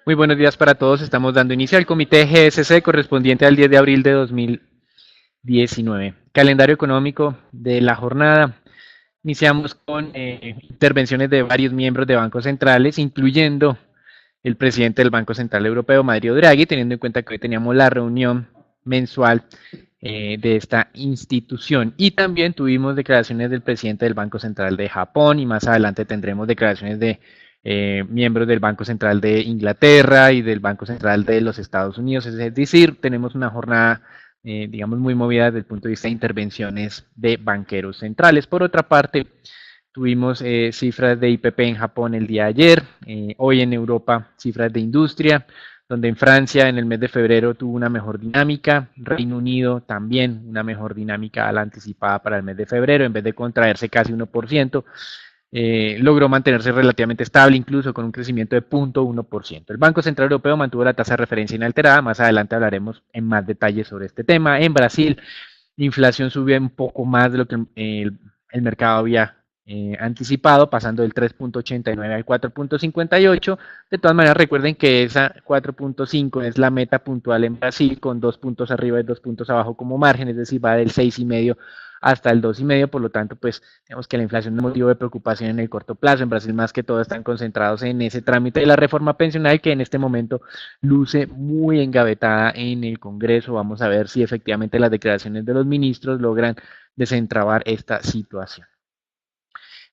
Muy buenos días para todos. Estamos dando inicio al comité GSC correspondiente al 10 de abril de 2019. Calendario económico de la jornada. Iniciamos con intervenciones de varios miembros de bancos centrales, incluyendo el presidente del Banco Central Europeo, Mario Draghi, teniendo en cuenta que hoy teníamos la reunión mensual de esta institución. Y también tuvimos declaraciones del presidente del Banco Central de Japón y más adelante tendremos declaraciones de miembros del Banco Central de Inglaterra y del Banco Central de los Estados Unidos. Es decir, tenemos una jornada, digamos, muy movida desde el punto de vista de intervenciones de banqueros centrales. Por otra parte, tuvimos cifras de IPP en Japón el día de ayer, hoy en Europa cifras de industria, donde en Francia en el mes de febrero tuvo una mejor dinámica, Reino Unido también una mejor dinámica a la anticipada para el mes de febrero, en vez de contraerse casi 1%, logró mantenerse relativamente estable, incluso con un crecimiento de 0.1%. El Banco Central Europeo mantuvo la tasa de referencia inalterada, más adelante hablaremos en más detalle sobre este tema. En Brasil, la inflación subió un poco más de lo que el mercado había anticipado, pasando del 3.89 al 4.58. De todas maneras, recuerden que esa 4.5 es la meta puntual en Brasil, con 2 puntos arriba y 2 puntos abajo como margen, es decir, va del 6,5 hasta el 2,5, por lo tanto, pues digamos que la inflación no es motivo de preocupación en el corto plazo. En Brasil, más que todo, están concentrados en ese trámite de la reforma pensional que en este momento luce muy engavetada en el Congreso. Vamos a ver si efectivamente las declaraciones de los ministros logran desentrabar esta situación.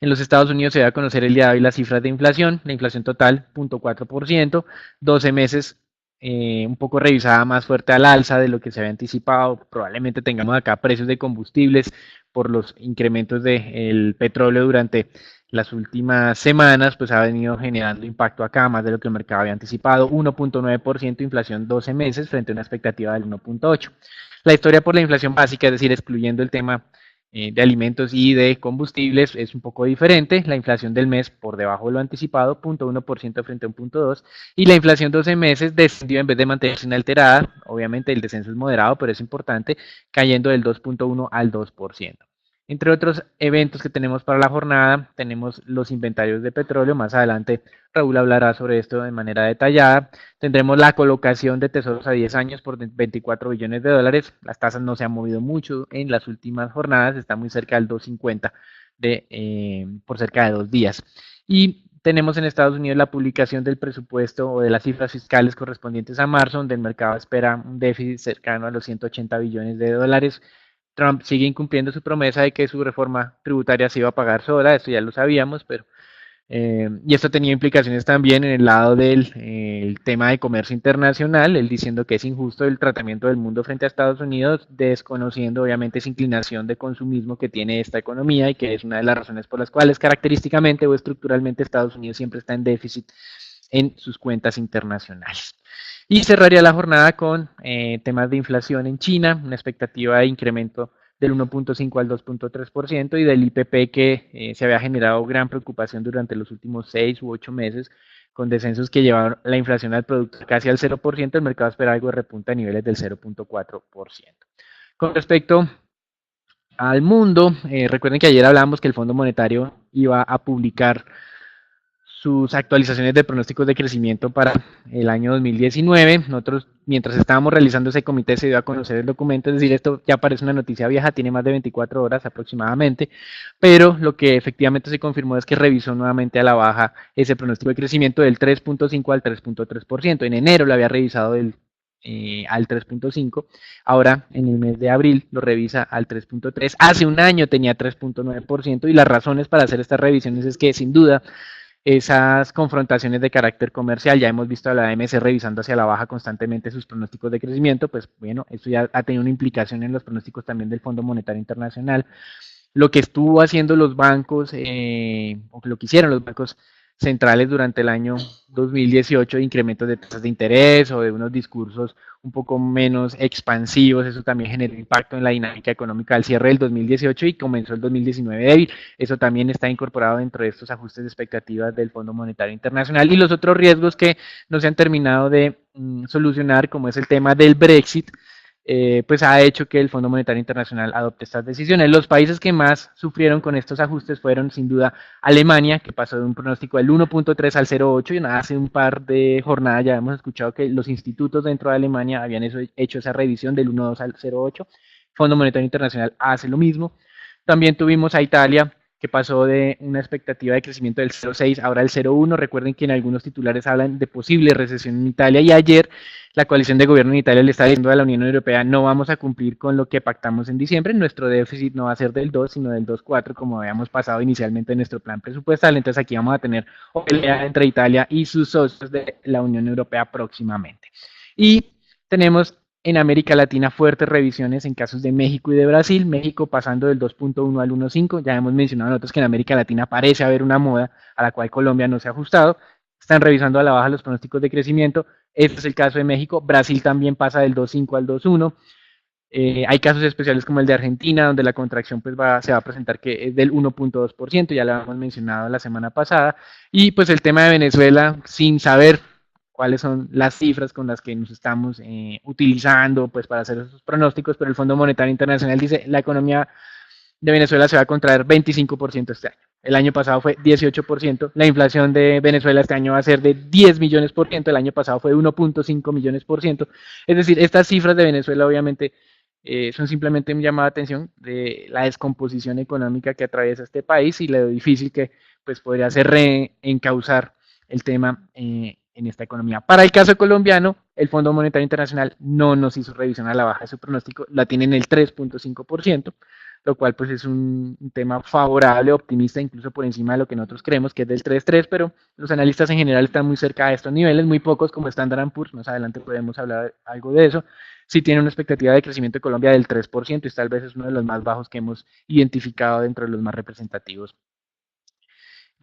En los Estados Unidos se va a conocer el día de hoy las cifras de inflación, la inflación total 0.4%, 12 meses un poco revisada más fuerte al alza de lo que se había anticipado. Probablemente tengamos acá precios de combustibles por los incrementos del petróleo durante las últimas semanas, pues ha venido generando impacto acá más de lo que el mercado había anticipado. 1.9% inflación 12 meses frente a una expectativa del 1.8%. La historia por la inflación básica, es decir, excluyendo el tema de alimentos y de combustibles es un poco diferente. La inflación del mes por debajo de lo anticipado, 0.1% frente a un 0.2%, y la inflación 12 meses descendió en vez de mantenerse inalterada. Obviamente el descenso es moderado, pero es importante, cayendo del 2.1 al 2%. Entre otros eventos que tenemos para la jornada, tenemos los inventarios de petróleo. Más adelante Raúl hablará sobre esto de manera detallada. Tendremos la colocación de tesoros a 10 años por 24 billones de dólares. Las tasas no se han movido mucho en las últimas jornadas, está muy cerca del 2,50 por cerca de 2 días. Y tenemos en Estados Unidos la publicación del presupuesto o de las cifras fiscales correspondientes a marzo, donde el mercado espera un déficit cercano a los 180 billones de dólares. Trump sigue incumpliendo su promesa de que su reforma tributaria se iba a pagar sola, esto ya lo sabíamos, pero y esto tenía implicaciones también en el lado del el tema de comercio internacional, él diciendo que es injusto el tratamiento del mundo frente a Estados Unidos, desconociendo obviamente esa inclinación de consumismo que tiene esta economía y que es una de las razones por las cuales característicamente o estructuralmente Estados Unidos siempre está en déficit en sus cuentas internacionales. Y cerraría la jornada con temas de inflación en China, una expectativa de incremento del 1.5 al 2.3% y del IPP que se había generado gran preocupación durante los últimos 6 u 8 meses, con descensos que llevaron la inflación al producto casi al 0%, el mercado espera algo de repunte a niveles del 0.4%. Con respecto al mundo, recuerden que ayer hablamos que el Fondo Monetario iba a publicar sus actualizaciones de pronósticos de crecimiento para el año 2019. Nosotros, mientras estábamos realizando ese comité, se dio a conocer el documento, es decir, esto ya parece una noticia vieja, tiene más de 24 horas aproximadamente, pero lo que efectivamente se confirmó es que revisó nuevamente a la baja ese pronóstico de crecimiento del 3.5 al 3.3%. En enero lo había revisado al 3.5, ahora en el mes de abril lo revisa al 3.3, hace un año tenía 3.9% y las razones para hacer estas revisiones es que sin duda esas confrontaciones de carácter comercial, ya hemos visto a la AMC revisando hacia la baja constantemente sus pronósticos de crecimiento, pues bueno, esto ya ha tenido una implicación en los pronósticos también del Fondo Monetario Internacional. Lo que estuvo haciendo los bancos, o lo que hicieron los bancos centrales durante el año 2018, incrementos de tasas de interés o de unos discursos un poco menos expansivos, eso también generó impacto en la dinámica económica al cierre del 2018 y comenzó el 2019 débil. Eso también está incorporado dentro de estos ajustes de expectativas del Fondo Monetario Internacional y los otros riesgos que no se han terminado de solucionar, como es el tema del Brexit, pues ha hecho que el Fondo Monetario Internacional adopte estas decisiones. Los países que más sufrieron con estos ajustes fueron sin duda Alemania, que pasó de un pronóstico del 1.3 al 0.8, y hace un par de jornadas ya hemos escuchado que los institutos dentro de Alemania habían hecho esa revisión del 1.2 al 0.8. El Fondo Monetario Internacional hace lo mismo. También tuvimos a Italia, que pasó de una expectativa de crecimiento del 0,6 ahora al 0,1. Recuerden que en algunos titulares hablan de posible recesión en Italia, y ayer la coalición de gobierno en Italia le está diciendo a la Unión Europea: no vamos a cumplir con lo que pactamos en diciembre, nuestro déficit no va a ser del 2, sino del 2,4, como habíamos pasado inicialmente en nuestro plan presupuestal. Entonces aquí vamos a tener una pelea entre Italia y sus socios de la Unión Europea próximamente. Y tenemos en América Latina fuertes revisiones en casos de México y de Brasil. México pasando del 2.1 al 1.5. Ya hemos mencionado nosotros que en América Latina parece haber una moda a la cual Colombia no se ha ajustado. Están revisando a la baja los pronósticos de crecimiento. Este es el caso de México. Brasil también pasa del 2.5 al 2.1. Hay casos especiales como el de Argentina, donde la contracción pues se va a presentar que es del 1.2%, ya lo habíamos mencionado la semana pasada. Y pues el tema de Venezuela, sin saber cuáles son las cifras con las que nos estamos utilizando pues para hacer esos pronósticos, pero el Fondo Monetario Internacional dice la economía de Venezuela se va a contraer 25% este año. El año pasado fue 18%, la inflación de Venezuela este año va a ser de 10 millones por ciento, el año pasado fue 1.5 millones por ciento. Es decir, estas cifras de Venezuela obviamente son simplemente un llamado de atención de la descomposición económica que atraviesa este país y lo difícil que pues podría ser reencauzar el tema en esta economía. Para el caso colombiano, el Fondo Monetario Internacional no nos hizo revisión a la baja de su pronóstico, la tiene en el 3.5%, lo cual pues es un tema favorable, optimista, incluso por encima de lo que nosotros creemos, que es del 3.3, pero los analistas en general están muy cerca de estos niveles, muy pocos como Standard & Poor's, más adelante podemos hablar algo de eso. Sí tiene una expectativa de crecimiento de Colombia del 3%, y tal vez es uno de los más bajos que hemos identificado dentro de los más representativos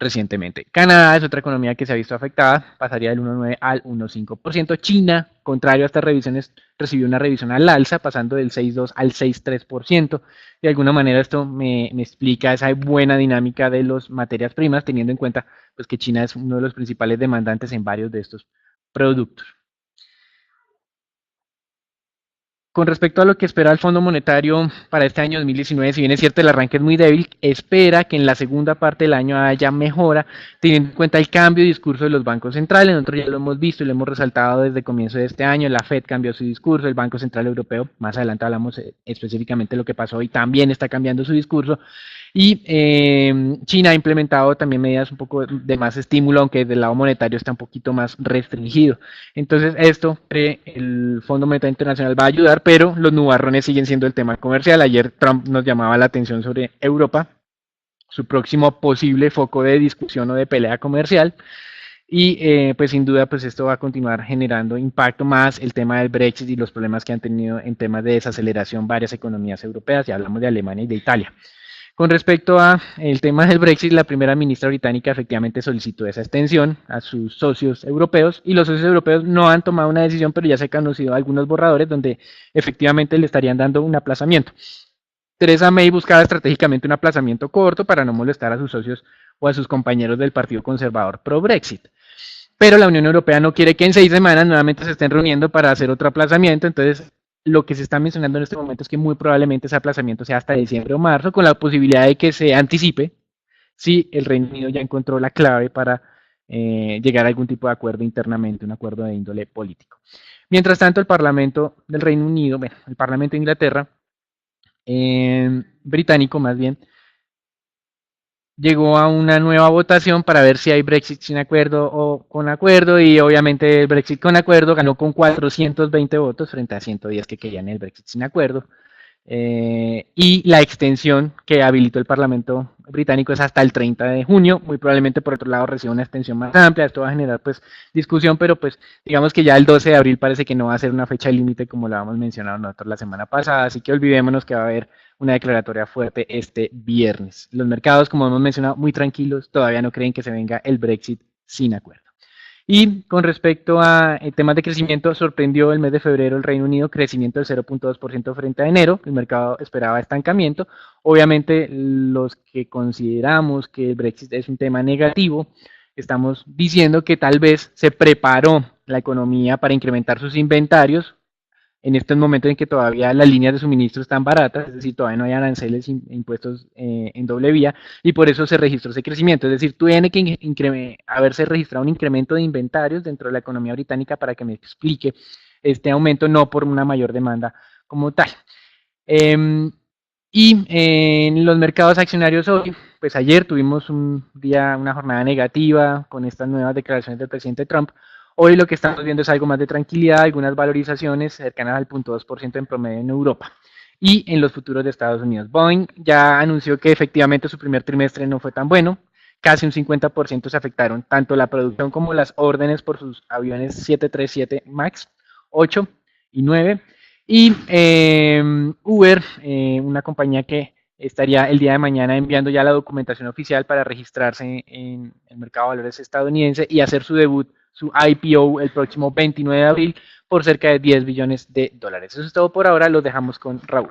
recientemente. Canadá es otra economía que se ha visto afectada, pasaría del 1,9 al 1,5%. China, contrario a estas revisiones, recibió una revisión al alza, pasando del 6,2 al 6,3%. De alguna manera esto me explica esa buena dinámica de las materias primas, teniendo en cuenta pues, que China es uno de los principales demandantes en varios de estos productos. Con respecto a lo que espera el Fondo Monetario para este año 2019, si bien es cierto el arranque es muy débil, espera que en la segunda parte del año haya mejora, teniendo en cuenta el cambio de discurso de los bancos centrales. Nosotros ya lo hemos visto y lo hemos resaltado desde el comienzo de este año. La Fed cambió su discurso, el Banco Central Europeo, más adelante hablamos específicamente de lo que pasó hoy, también está cambiando su discurso. Y China ha implementado también medidas un poco de más estímulo, aunque del lado monetario está un poquito más restringido. Entonces esto, el Fondo Monetario Internacional va a ayudar, pero los nubarrones siguen siendo el tema comercial. Ayer Trump nos llamaba la atención sobre Europa, su próximo posible foco de discusión o de pelea comercial. Y pues sin duda pues esto va a continuar generando impacto, más el tema del Brexit y los problemas que han tenido en temas de desaceleración varias economías europeas, ya hablamos de Alemania y de Italia. Con respecto a el tema del Brexit, la primera ministra británica efectivamente solicitó esa extensión a sus socios europeos, y los socios europeos no han tomado una decisión, pero ya se han conocido algunos borradores donde efectivamente le estarían dando un aplazamiento. Theresa May buscaba estratégicamente un aplazamiento corto para no molestar a sus socios o a sus compañeros del Partido Conservador pro Brexit. Pero la Unión Europea no quiere que en 6 semanas nuevamente se estén reuniendo para hacer otro aplazamiento. Entonces lo que se está mencionando en este momento es que muy probablemente ese aplazamiento sea hasta diciembre o marzo, con la posibilidad de que se anticipe si el Reino Unido ya encontró la clave para llegar a algún tipo de acuerdo internamente, un acuerdo de índole político. Mientras tanto, el Parlamento del Reino Unido, bueno, el Parlamento de Inglaterra, británico más bien, llegó a una nueva votación para ver si hay Brexit sin acuerdo o con acuerdo, y obviamente el Brexit con acuerdo ganó con 420 votos frente a 110 que querían el Brexit sin acuerdo. Y la extensión que habilitó el Parlamento británico es hasta el 30 de junio, muy probablemente por otro lado reciba una extensión más amplia. Esto va a generar pues discusión, pero pues digamos que ya el 12 de abril parece que no va a ser una fecha límite como lo habíamos mencionado nosotros la semana pasada, así que olvidémonos que va a haber una declaratoria fuerte este viernes. Los mercados, como hemos mencionado, muy tranquilos, todavía no creen que se venga el Brexit sin acuerdo. Y con respecto a temas de crecimiento, sorprendió el mes de febrero el Reino Unido, crecimiento del 0.2% frente a enero. El mercado esperaba estancamiento. Obviamente, los que consideramos que el Brexit es un tema negativo, estamos diciendo que tal vez se preparó la economía para incrementar sus inventarios en estos momentos en que todavía las líneas de suministro están baratas, es decir, todavía no hay aranceles impuestos en doble vía, y por eso se registró ese crecimiento. Es decir, tiene que haberse registrado un incremento de inventarios dentro de la economía británica para que me explique este aumento, no por una mayor demanda como tal. Eh, y en los mercados accionarios hoy, pues ayer tuvimos una jornada negativa con estas nuevas declaraciones del presidente Trump. Hoy lo que estamos viendo es algo más de tranquilidad, algunas valorizaciones cercanas al 0.2% en promedio en Europa y en los futuros de Estados Unidos. Boeing ya anunció que efectivamente su primer trimestre no fue tan bueno, casi un 50% se afectaron tanto la producción como las órdenes por sus aviones 737 MAX 8 y 9. Y Uber, una compañía que estaría el día de mañana enviando ya la documentación oficial para registrarse en el mercado de valores estadounidense y hacer su debut, su IPO, el próximo 29 de abril por cerca de 10 billones de dólares. Eso es todo por ahora, los dejamos con Raúl.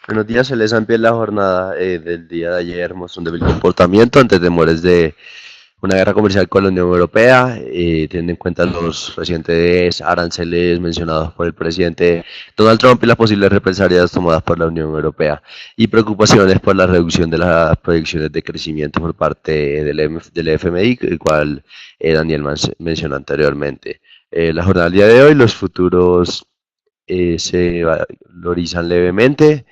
Buenos días, el S&P en la jornada del día de ayer mostró un débil comportamiento ante temores de una guerra comercial con la Unión Europea, teniendo en cuenta los recientes aranceles mencionados por el presidente Donald Trump y las posibles represalias tomadas por la Unión Europea y preocupaciones por la reducción de las proyecciones de crecimiento por parte del FMI, el cual Daniel mencionó anteriormente. La jornada del día de hoy, los futuros se valorizan levemente.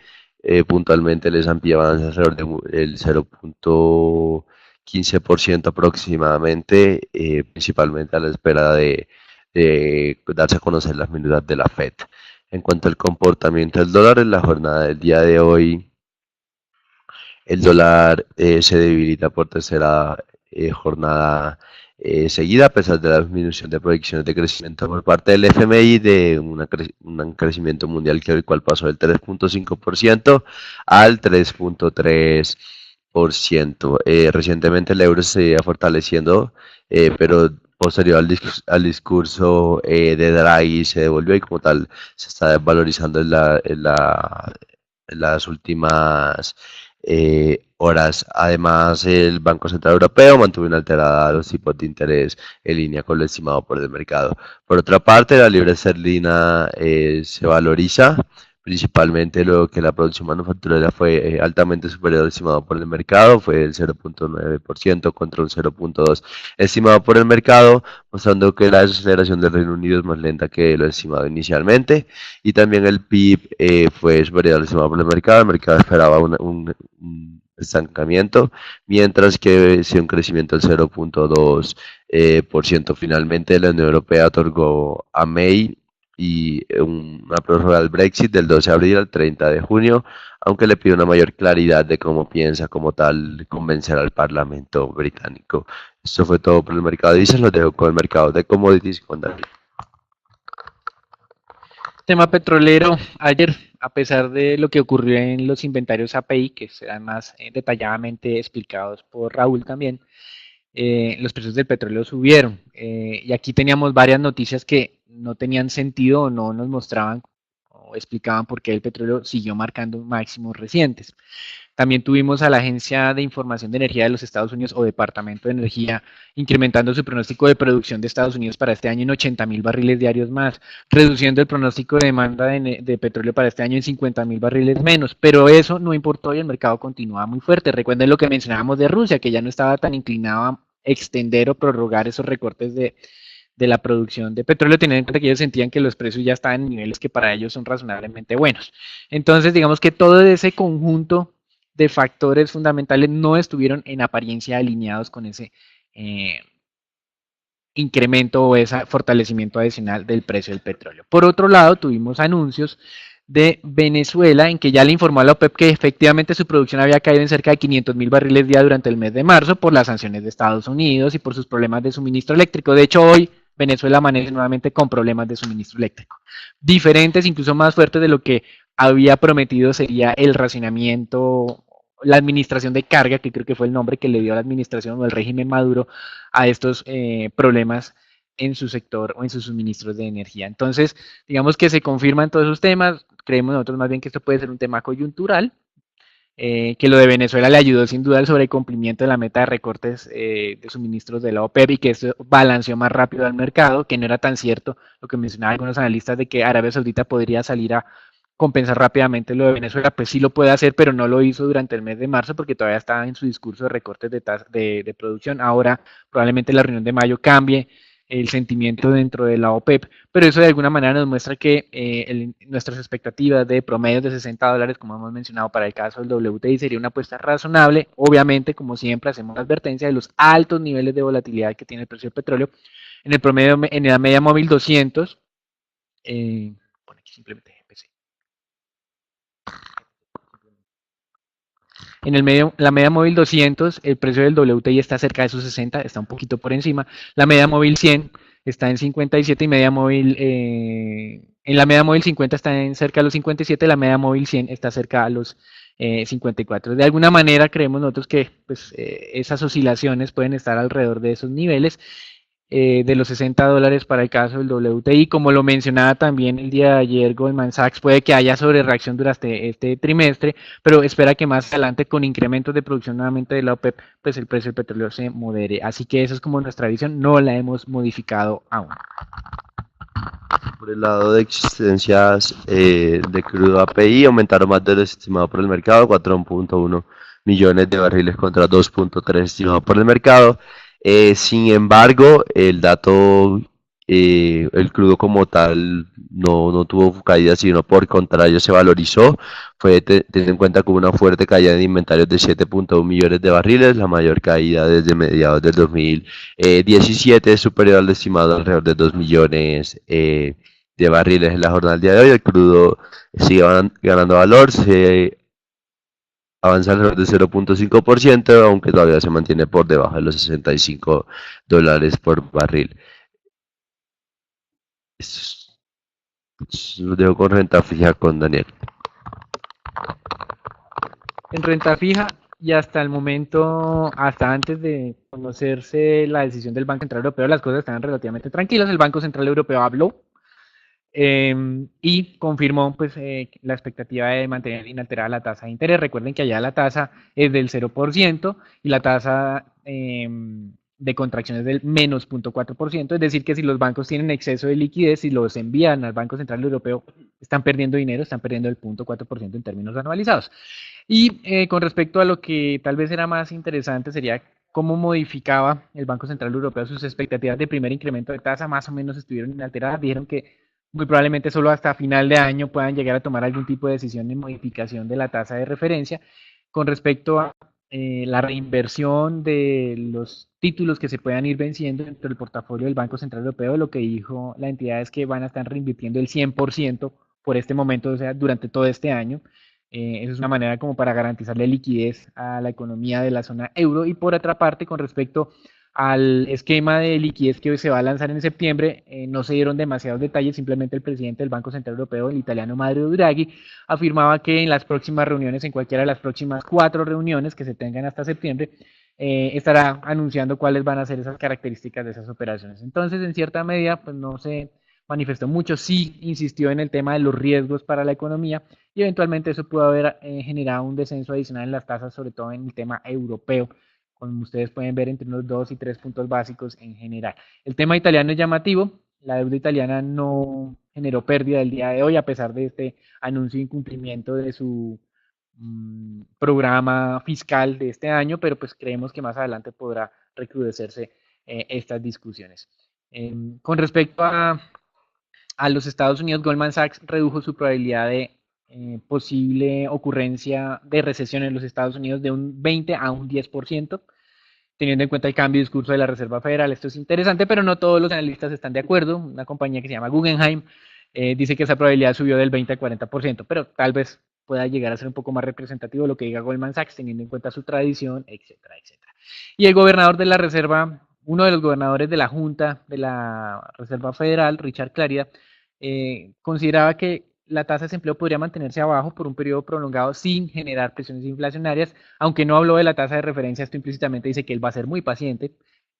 Puntualmente el S&P avanza alrededor del 0.15% aproximadamente, principalmente a la espera de darse a conocer las minutas de la Fed. En cuanto al comportamiento del dólar en la jornada del día de hoy, el dólar se debilita por tercera jornada seguida, a pesar de la disminución de proyecciones de crecimiento por parte del FMI, de un crecimiento mundial que el cual pasó del 3.5% al 3.3%. Recientemente el euro se iba fortaleciendo, pero posterior al discurso de Draghi se devolvió y como tal se está valorizando en las últimas horas. Además, el Banco Central Europeo mantuvo inalterada los tipos de interés en línea con lo estimado por el mercado. Por otra parte, la libra esterlina se valoriza, principalmente luego que la producción manufacturera fue altamente superior al estimado por el mercado, fue del 0.9% contra un 0.2% estimado por el mercado, mostrando que la desaceleración del Reino Unido es más lenta que lo estimado inicialmente, y también el PIB fue superior al estimado por el mercado esperaba un estancamiento, mientras que sí un crecimiento del 0.2%. Finalmente, la Unión Europea otorgó a May y una prórroga del Brexit del 12 de abril al 30 de junio, aunque le pide una mayor claridad de cómo piensa como tal convencer al Parlamento británico. Esto fue todo por el mercado de divisas, lo dejo con el mercado de commodities con David. Tema petrolero, ayer, a pesar de lo que ocurrió en los inventarios API, que serán más detalladamente explicados por Raúl también, los precios del petróleo subieron. Y aquí teníamos varias noticias que no tenían sentido o no nos mostraban o explicaban por qué el petróleo siguió marcando máximos recientes. También tuvimos a la Agencia de Información de Energía de los Estados Unidos o Departamento de Energía incrementando su pronóstico de producción de Estados Unidos para este año en 80.000 barriles diarios más, reduciendo el pronóstico de demanda de petróleo para este año en 50.000 barriles menos. Pero eso no importó y el mercado continuaba muy fuerte. Recuerden lo que mencionábamos de Rusia, que ya no estaba tan inclinado a extender o prorrogar esos recortes de la producción de petróleo, teniendo en cuenta que ellos sentían que los precios ya estaban en niveles que para ellos son razonablemente buenos. Entonces, digamos que todo ese conjunto de factores fundamentales no estuvieron en apariencia alineados con ese incremento o ese fortalecimiento adicional del precio del petróleo. Por otro lado, tuvimos anuncios de Venezuela en que ya le informó a la OPEP que efectivamente su producción había caído en cerca de 500.000 barriles día durante el mes de marzo por las sanciones de Estados Unidos y por sus problemas de suministro eléctrico. De hecho, hoy Venezuela amanece nuevamente con problemas de suministro eléctrico, diferentes, incluso más fuertes de lo que había prometido sería el racionamiento, la administración de carga, que creo que fue el nombre que le dio la administración o el régimen Maduro a estos problemas en su sector o en sus suministros de energía. Entonces, digamos que se confirman todos esos temas, creemos nosotros más bien que esto puede ser un tema coyuntural, que lo de Venezuela le ayudó sin duda al sobrecumplimiento de la meta de recortes de suministros de la OPEP y que esto balanceó más rápido al mercado, que no era tan cierto lo que mencionaban algunos analistas de que Arabia Saudita podría salir a compensar rápidamente lo de Venezuela, pues sí lo puede hacer, pero no lo hizo durante el mes de marzo porque todavía está en su discurso de recortes de producción. Ahora probablemente la reunión de mayo cambie el sentimiento dentro de la OPEP, pero eso de alguna manera nos muestra que nuestras expectativas de promedios de $60, como hemos mencionado para el caso del WTI, sería una apuesta razonable. Obviamente, como siempre, hacemos la advertencia de los altos niveles de volatilidad que tiene el precio del petróleo. En el promedio, en la media móvil 200, bueno, aquí simplemente empecé. En la media móvil 200, el precio del WTI está cerca de sus 60, está un poquito por encima. La media móvil 100 está en 57 y media móvil, en la media móvil 50 está en cerca de los 57, la media móvil 100 está cerca a los 54. De alguna manera creemos nosotros que pues, esas oscilaciones pueden estar alrededor de esos niveles de los $60 para el caso del WTI. Como lo mencionaba también el día de ayer Goldman Sachs, puede que haya sobre reacción durante este trimestre, pero espera que más adelante con incrementos de producción nuevamente de la OPEP, pues el precio del petróleo se modere. Así que esa es como nuestra visión, no la hemos modificado aún. Por el lado de existencias de crudo API aumentaron más de lo estimado por el mercado, 4.1 millones de barriles contra 2.3 estimado por el mercado. Sin embargo, el dato, el crudo como tal, no tuvo caída, sino por contrario se valorizó. Fue teniendo en cuenta que hubo una fuerte caída de inventarios de 7.1 millones de barriles, la mayor caída desde mediados del 2017, superior al estimado alrededor de 2 millones de barriles en la jornada del día de hoy. El crudo sigue ganando valor, se avanza alrededor de 0.5%, aunque todavía se mantiene por debajo de los $65 por barril. Esto lo dejo con renta fija con Daniel. En renta fija y hasta el momento, hasta antes de conocerse la decisión del Banco Central Europeo, las cosas estaban relativamente tranquilas. El Banco Central Europeo habló y confirmó pues, la expectativa de mantener inalterada la tasa de interés. Recuerden que allá la tasa es del 0% y la tasa de contracción es del menos 0.4%, es decir, que si los bancos tienen exceso de liquidez y los envían al Banco Central Europeo, están perdiendo dinero, están perdiendo el 0.4% en términos anualizados. Y con respecto a lo que tal vez era más interesante sería cómo modificaba el Banco Central Europeo sus expectativas de primer incremento de tasa, más o menos estuvieron inalteradas, dijeron que muy probablemente solo hasta final de año puedan llegar a tomar algún tipo de decisión de modificación de la tasa de referencia. Con respecto a la reinversión de los títulos que se puedan ir venciendo dentro del portafolio del Banco Central Europeo, lo que dijo la entidad es que van a estar reinvirtiendo el 100% por este momento, o sea, durante todo este año. Eso es una manera como para garantizarle liquidez a la economía de la zona euro. Y por otra parte, con respecto al esquema de liquidez que se va a lanzar en septiembre, no se dieron demasiados detalles, simplemente el presidente del Banco Central Europeo, el italiano Mario Draghi, afirmaba que en las próximas reuniones, en cualquiera de las próximas 4 reuniones que se tengan hasta septiembre, estará anunciando cuáles van a ser esas características de esas operaciones. Entonces, en cierta medida, pues no se manifestó mucho, sí insistió en el tema de los riesgos para la economía y eventualmente eso pudo haber generado un descenso adicional en las tasas, sobre todo en el tema europeo, como ustedes pueden ver entre unos 2 y 3 puntos básicos en general. El tema italiano es llamativo, la deuda italiana no generó pérdida el día de hoy a pesar de este anuncio de incumplimiento de su programa fiscal de este año, pero pues creemos que más adelante podrá recrudecerse estas discusiones. Con respecto a los Estados Unidos, Goldman Sachs redujo su probabilidad de posible ocurrencia de recesión en los Estados Unidos de un 20 a un 10%, teniendo en cuenta el cambio de discurso de la Reserva Federal. Esto es interesante, pero no todos los analistas están de acuerdo. Una compañía que se llama Guggenheim dice que esa probabilidad subió del 20 al 40%, pero tal vez pueda llegar a ser un poco más representativo lo que diga Goldman Sachs, teniendo en cuenta su tradición, etcétera, etcétera. Y el gobernador de la Reserva, uno de los gobernadores de la Junta de la Reserva Federal, Richard Clarida, consideraba que la tasa de desempleo podría mantenerse abajo por un periodo prolongado sin generar presiones inflacionarias, aunque no habló de la tasa de referencia, esto implícitamente dice que él va a ser muy paciente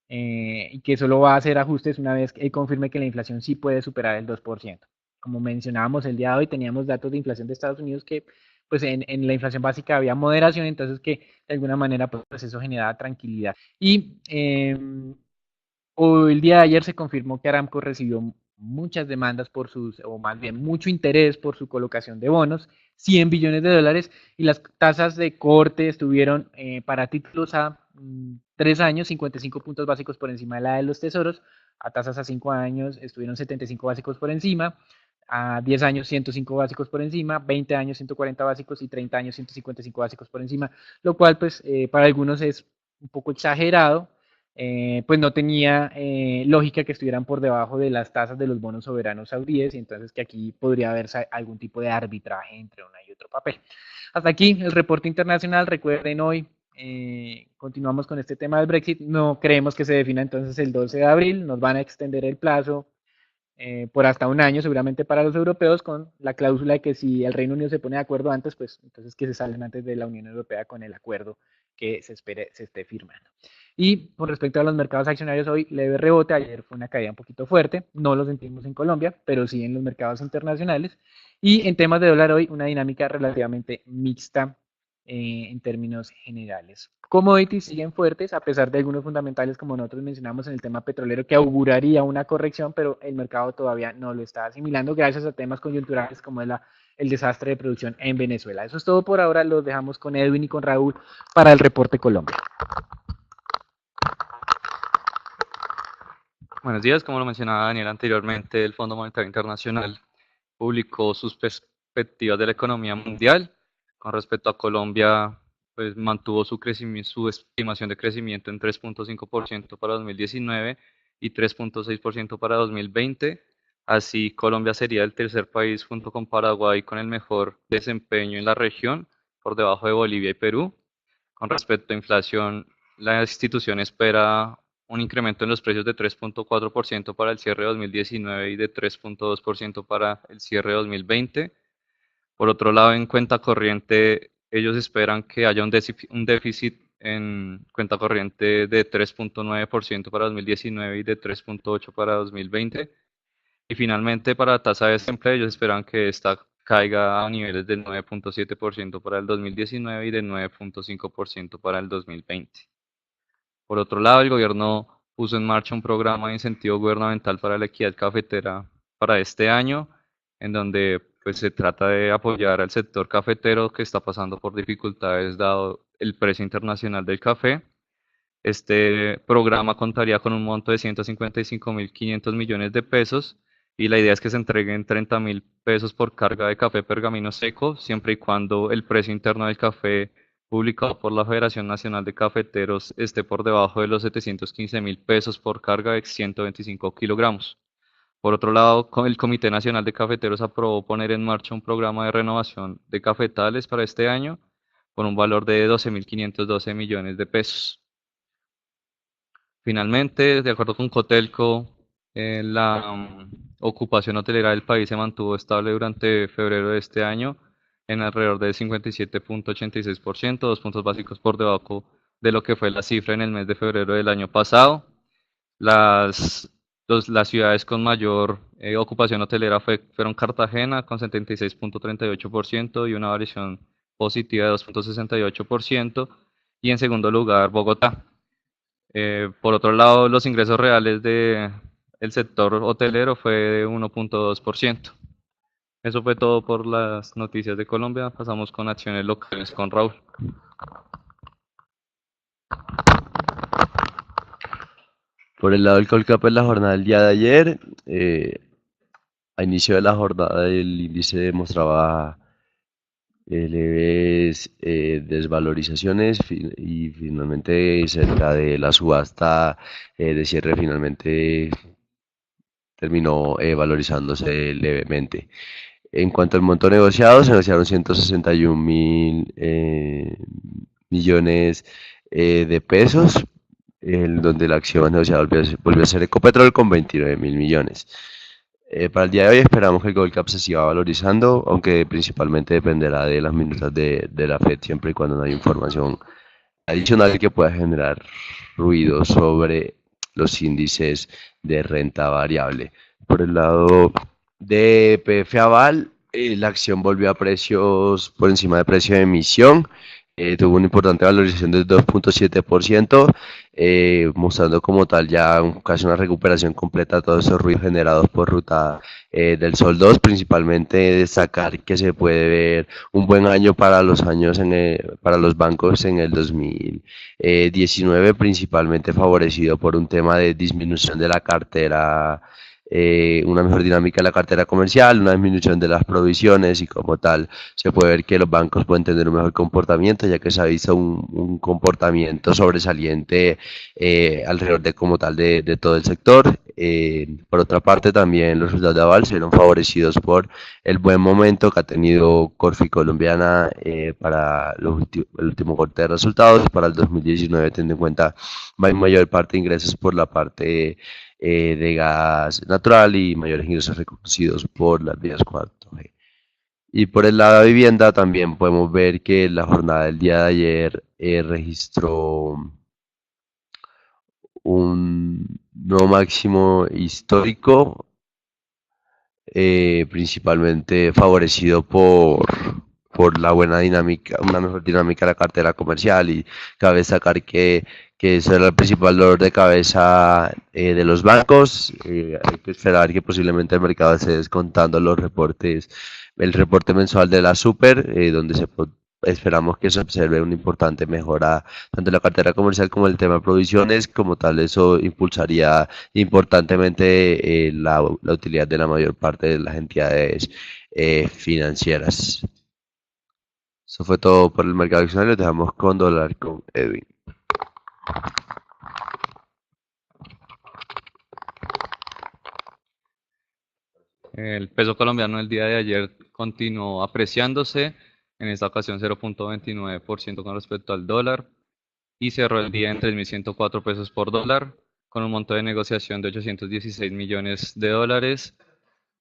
y que solo va a hacer ajustes una vez que él confirme que la inflación sí puede superar el 2%. Como mencionábamos el día de hoy, teníamos datos de inflación de Estados Unidos que pues en la inflación básica había moderación, entonces que de alguna manera pues eso generaba tranquilidad. Y el día de ayer se confirmó que Aramco recibió muchas demandas por sus, o más bien mucho interés por su colocación de bonos, 100 billones de dólares, y las tasas de corte estuvieron para títulos a 3 años, 55 puntos básicos por encima de la de los tesoros, a tasas a 5 años estuvieron 75 básicos por encima, a 10 años 105 básicos por encima, 20 años 140 básicos y 30 años 155 básicos por encima, lo cual pues para algunos es un poco exagerado, pues no tenía lógica que estuvieran por debajo de las tasas de los bonos soberanos saudíes, y entonces que aquí podría haber algún tipo de arbitraje entre una y otro papel. Hasta aquí el reporte internacional. Recuerden, hoy continuamos con este tema del Brexit. No creemos que se defina entonces el 12 de abril. Nos van a extender el plazo por hasta un año seguramente para los europeos, con la cláusula de que si el Reino Unido se pone de acuerdo antes, pues entonces que se salen antes de la Unión Europea con el acuerdo que se esté firmando. Y con respecto a los mercados accionarios, hoy leve rebote. Ayer fue una caída un poquito fuerte, no lo sentimos en Colombia, pero sí en los mercados internacionales. Y en temas de dólar, hoy una dinámica relativamente mixta en términos generales. Commodities siguen fuertes a pesar de algunos fundamentales, como nosotros mencionamos en el tema petrolero, que auguraría una corrección, pero el mercado todavía no lo está asimilando gracias a temas coyunturales como es el desastre de producción en Venezuela. Eso es todo por ahora. Los dejamos con Edwin y con Raúl para el reporte Colombia. Buenos días, como lo mencionaba Daniel anteriormente, el Fondo Monetario Internacional publicó sus perspectivas de la economía mundial. Con respecto a Colombia, pues mantuvo su estimación de crecimiento en 3.5% para 2019 y 3.6% para 2020. Así, Colombia sería el tercer país junto con Paraguay con el mejor desempeño en la región, por debajo de Bolivia y Perú. Con respecto a inflación, la institución espera un incremento en los precios de 3.4% para el cierre de 2019 y de 3.2% para el cierre de 2020. Por otro lado, en cuenta corriente, ellos esperan que haya un déficit en cuenta corriente de 3.9% para 2019 y de 3.8% para 2020. Y finalmente, para la tasa de desempleo, ellos esperan que esta caiga a niveles del 9.7% para el 2019 y del 9.5% para el 2020. Por otro lado, el gobierno puso en marcha un programa de incentivo gubernamental para la equidad cafetera para este año, en donde pues, se trata de apoyar al sector cafetero que está pasando por dificultades dado el precio internacional del café. Este programa contaría con un monto de 155.500 millones de pesos y la idea es que se entreguen 30.000 pesos por carga de café pergamino seco, siempre y cuando el precio interno del café publicado por la Federación Nacional de Cafeteros esté por debajo de los 715.000 pesos por carga de 125 kilogramos. Por otro lado, el Comité Nacional de Cafeteros aprobó poner en marcha un programa de renovación de cafetales para este año con un valor de 12.512 millones de pesos. Finalmente, de acuerdo con Cotelco, la ocupación hotelera del país se mantuvo estable durante febrero de este año en alrededor del 57.86%, 2 puntos básicos por debajo de lo que fue la cifra en el mes de febrero del año pasado. Las ciudades con mayor ocupación hotelera fueron Cartagena con 76.38% y una variación positiva de 2.68%, y en segundo lugar Bogotá. Por otro lado, los ingresos reales del sector hotelero fue de 1.2%. Eso fue todo por las noticias de Colombia. Pasamos con acciones locales con Raúl. Por el lado del Colcap, en la jornada del día de ayer, a inicio de la jornada el índice mostraba leves desvalorizaciones y finalmente cerca de la subasta de cierre finalmente terminó valorizándose levemente. En cuanto al monto negociado, se negociaron 161.000 millones de pesos, en donde la acción negociada volvió a ser Ecopetrol con 29.000 millones. Para el día de hoy esperamos que el Gold Cap se siga valorizando, aunque principalmente dependerá de las minutas de la Fed, siempre y cuando no haya información adicional que pueda generar ruido sobre los índices de renta variable. Por el lado de PF Aval, La acción volvió a precios por encima de precio de emisión, tuvo una importante valorización del 2.7%, mostrando como tal ya casi una recuperación completa de todos esos ruidos generados por Ruta del Sol 2, principalmente destacar que se puede ver un buen año para los años para los bancos en el 2019, principalmente favorecido por un tema de disminución de la cartera, una mejor dinámica de la cartera comercial, una disminución de las provisiones y como tal se puede ver que los bancos pueden tener un mejor comportamiento ya que se ha visto un comportamiento sobresaliente alrededor de como tal de todo el sector. Por otra parte también los resultados de Aval se vieron favorecidos por el buen momento que ha tenido Corfi Colombiana para el último corte de resultados para el 2019, teniendo en cuenta mayor parte de ingresos por la parte de gas natural y mayores ingresos reconocidos por las vías 4G. Y por el lado de vivienda también podemos ver que la jornada del día de ayer registró un nuevo máximo histórico, principalmente favorecido por la buena dinámica, una mejor dinámica de la cartera comercial y cabe destacar que ese era el principal dolor de cabeza de los bancos. Hay que esperar que posiblemente el mercado esté descontando los reportes, el reporte mensual de la Super, donde esperamos que se observe una importante mejora tanto en la cartera comercial como en el tema de provisiones. Como tal, eso impulsaría importantemente la utilidad de la mayor parte de las entidades financieras. Eso fue todo por el mercado accionario. Dejamos con dólar con Edwin. El peso colombiano el día de ayer continuó apreciándose, en esta ocasión 0.29% con respecto al dólar, y cerró el día en 3.104 pesos por dólar, con un monto de negociación de 816 millones de dólares,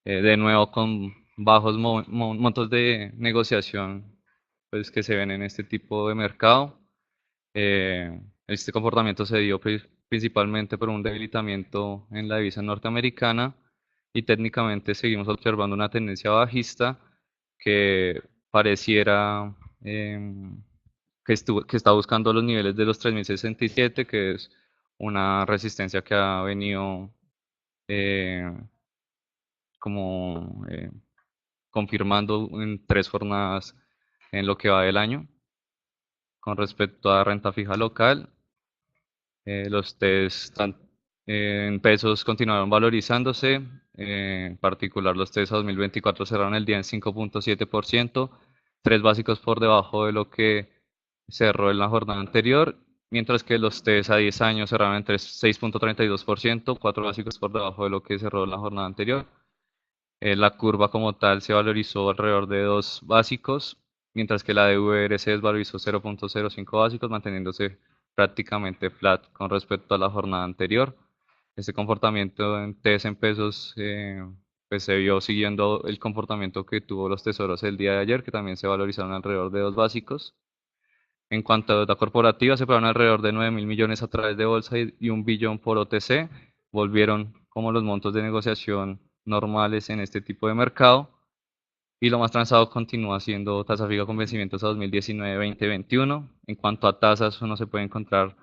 de nuevo con bajos montos de negociación pues, que se ven en este tipo de mercado. Este comportamiento se dio principalmente por un debilitamiento en la divisa norteamericana y técnicamente seguimos observando una tendencia bajista que pareciera que está buscando los niveles de los 3.067, que es una resistencia que ha venido eh, como confirmando en 3 jornadas en lo que va del año. Con respecto a renta fija local, los test en pesos continuaron valorizándose, en particular los test a 2024 cerraron el día en 5.7%, 3 básicos por debajo de lo que cerró en la jornada anterior, mientras que los test a 10 años cerraron en 6.32%, 4 básicos por debajo de lo que cerró en la jornada anterior. La curva como tal se valorizó alrededor de 2 básicos, mientras que la de VR se desvalorizó 0.05 básicos, manteniéndose prácticamente flat con respecto a la jornada anterior. Este comportamiento en TES en pesos pues se vio siguiendo el comportamiento que tuvo los tesoros el día de ayer, que también se valorizaron alrededor de 2 básicos. En cuanto a deuda corporativa, se pagaron alrededor de 9.000 millones a través de bolsa y 1 billón por OTC. Volvieron como los montos de negociación normales en este tipo de mercado. Y lo más transado continúa siendo tasa fija con vencimientos a 2019, 2021. En cuanto a tasas, uno se puede encontrar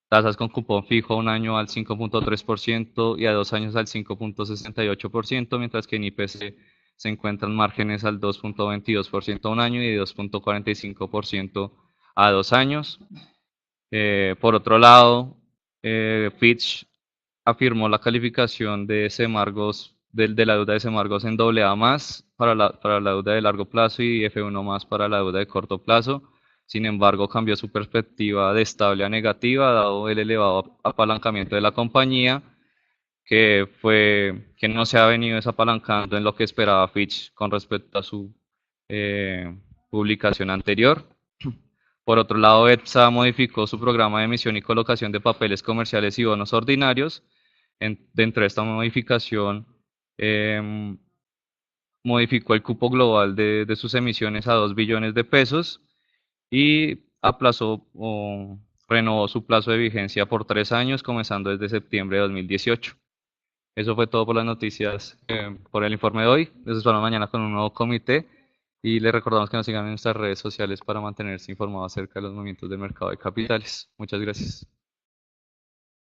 tasas con cupón fijo a un año al 5.3% y a 2 años al 5.68%, mientras que en IPC se encuentran márgenes al 2.22% a un año y 2.45% a 2 años. Por otro lado, Fitch afirmó la calificación de Semargos, de la deuda de Semargos en AA más para la deuda de largo plazo y F1 más para la deuda de corto plazo. Sin embargo, cambió su perspectiva de estable a negativa, dado el elevado apalancamiento de la compañía, que no se ha venido desapalancando en lo que esperaba Fitch con respecto a su publicación anterior. Por otro lado, EPSA modificó su programa de emisión y colocación de papeles comerciales y bonos ordinarios. Dentro de esta modificación, modificó el cupo global de sus emisiones a 2 billones de pesos y aplazó o renovó su plazo de vigencia por 3 años, comenzando desde septiembre de 2018. Eso fue todo por las noticias, por el informe de hoy. Les esperamos mañana con un nuevo comité y les recordamos que nos sigan en nuestras redes sociales para mantenerse informados acerca de los movimientos del mercado de capitales. Muchas gracias.